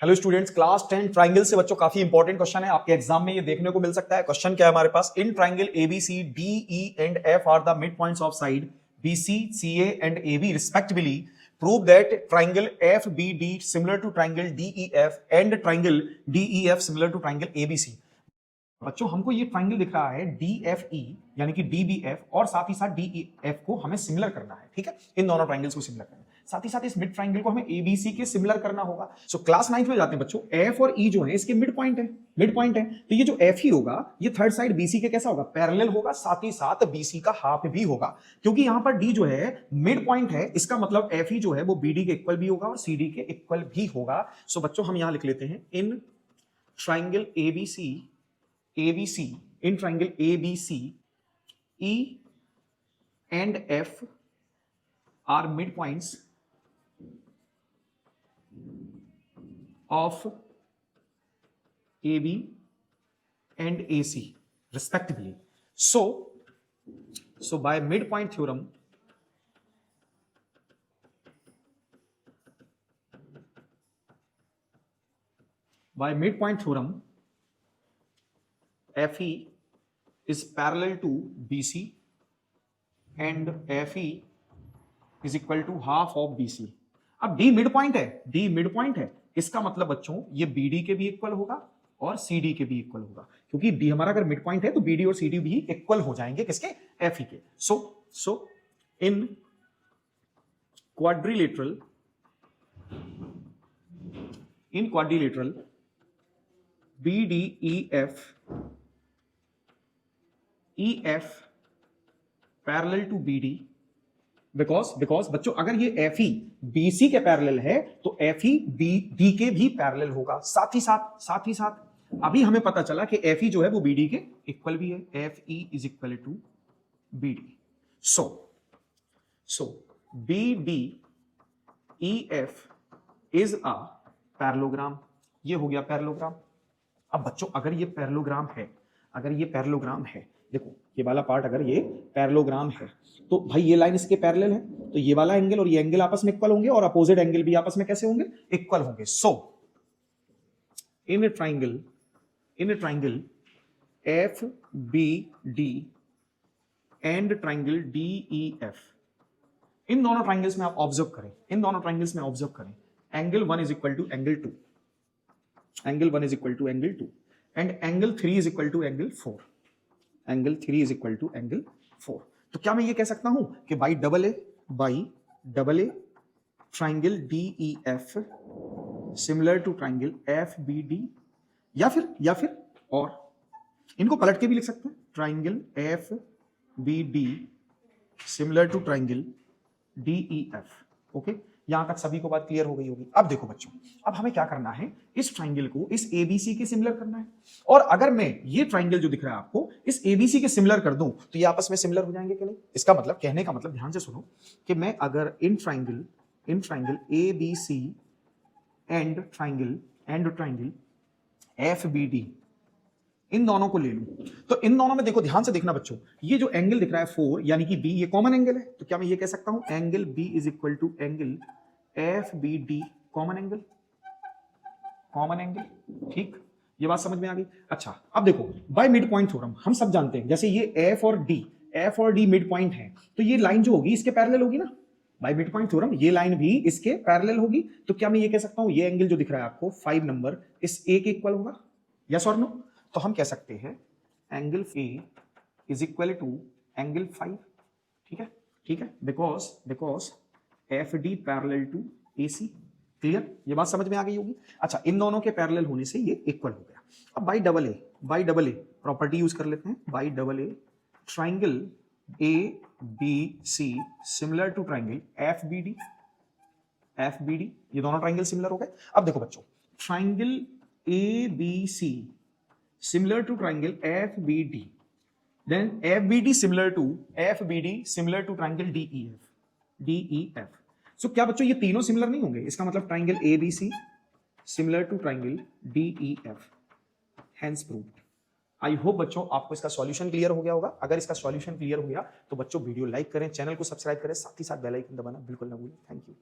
Hello students, class 10 triangle से बच्चों काफी इंपॉर्टेंट क्वेश्चन है। आपके एग्जाम में ये देखने को मिल सकता है। क्वेश्चन क्या है हमारे पास? In triangle ABC D E and F are the mid points of side BC C A and A B respectively. Prove that triangle F B D similar to triangle D E F and triangle D E F similar to triangle ABC. बच्चों हमको ये triangle दिख रहा है D F E यानी कि D B F और साथ ही साथ डी ई एफ को हमें सिमिलर करना है। ठीक है, इन दोनों ट्राइंगल्स को सिमिलर करना है। साथ ही साथ इस मिड ट्राइंगल को हमें एबीसी के सिमिलर करना होगा। सो क्लास 9th में जाते हैं बच्चों, एफ और ई जो है इसके मिड पॉइंट है, मिड पॉइंट है। तो ये जो एफ ही होगा ये थर्ड साइड बीसी के कैसा होगा? पैरेलल होगा, साथ ही साथ बीसी का हाफ भी होगा। क्योंकि यहां पर डी जो है मिड पॉइंट है, इसका मतलब एफ ही जो है वो बीडी के इक्वल भी होगा और सीडी के इक्वल भी होगा। सो बच्चों हम यहां लिख लेते हैं इन triangle ABC ABC, in triangle ABC, E and F are midpoints of AB and AC respectively. So by midpoint theorem, FE is parallel to BC and FE is equal to half of BC. अब D mid point है, D mid point है, इसका मतलब बच्चों ये BD के भी equal होगा और CD के भी इक्वल होगा। क्योंकि D हमारा अगर मिड पॉइंट है तो BD और CD भी इक्वल हो जाएंगे किसके? FE के। So in quadrilateral BDEF EF parallel to BD because बच्चों अगर ये FE BC के पैरेलल है तो FE BD के भी पैरेलल होगा। साथ ही साथ अभी हमें पता चला कि FE जो है वो BD के इक्वल भी है। FE is equal to BD। So BDEF is a parallelogram. ये हो गया पैरेललोग्राम। अब बच्चों अगर ये पैरेललोग्राम है, देखो ये वाला पार्ट अगर ये पैरेललोग्राम है तो भाई ये लाइन इसके पैरेलल है तो ये वाला एंगल और ये एंगल आपस में इक्वल होंगे और अपोजिट एंगल भी आपस में कैसे होंगे? इक्वल होंगे। So in a triangle F B D and triangle D E F, इन दोनों ट्राइंगल्स में आप ऑब्जर्व करें, angle 1 is equal to angle 2, angle 1 is equal to angle 2 and angle 3 is equal to angle 4, angle 3 is equal to angle 4। तो क्या मैं ये कह सकता हूं कि by double A triangle DEF similar to triangle FBD, या फिर और इनको पलट के भी लिख सकते हैं, triangle FBD similar to triangle DEF। Okay, यहां तक सभी को बात क्लियर हो गई होगी। अब देखो बच्चों, अब हमें क्या करना है, इस ट्राइंगल को इस ABC के सिमिलर करना है। और अगर मैं ये ट्राइंगल जो दिख रहा है आपको इस ABC के सिमिलर कर दूं तो ये आपस में सिमिलर हो जाएंगे कि नहीं? इसका मतलब, कहने का मतलब, ध्यान से सुनो कि मैं अगर in triangle ABC and triangle FBD इन दोनों को ले लूं तो इन दोनों में देखो, ध्यान से देखना बच्चों, ये जो एंगल दिख रहा है 4 यानी कि B, ये कॉमन एंगल है। तो क्या मैं ये कह सकता हूं angle B is equal to angle FBD, common angle. ठीक, ये बात समझ में आ गई। अच्छा अब देखो, बाय मिड पॉइंट थ्योरम हम सब जानते हैं, जैसे ये F और D मिड पॉइंट है तो ये लाइन जो होगी इसके पैरेलल होगी ना। बाय मिड पॉइंट थ्योरम ये लाइन भी इसके पैरेलल होगी। तो क्या मैं ये कह सकता हूं ये एंगल जो दिख रहा है आपको 5 नंबर इस A के इक्वल होगा? यस और नो? तो हम कह सकते हैं angle A is equal to angle 5। ठीक है, because FD parallel to AC। Clear? ये बात समझ में आ गई होगी। अच्छा, इन दोनों के पैरेलल होने से ये इक्वल हो गया। अब by double A property use कर लेते हैं। By double A triangle ABC similar to triangle FBD, ये दोनों ट्राइंगल सिमिलर हो गए। अब देखो बच्चों, triangle ABC similar to triangle FBD, then FBD similar to triangle DEF। सो क्या बच्चों ये तीनों सिमिलर नहीं होंगे? इसका मतलब triangle ABC similar to triangle DEF, hence proved। I hope बच्चों आपको इसका सॉल्यूशन क्लियर हो गया होगा। अगर इसका सॉल्यूशन क्लियर हो गया तो बच्चों वीडियो लाइक करें, चैनल को सब्सक्राइब करें, साथ ही साथ बेल आइकन दबाना बिल्कुल ना भूलें। Thank you.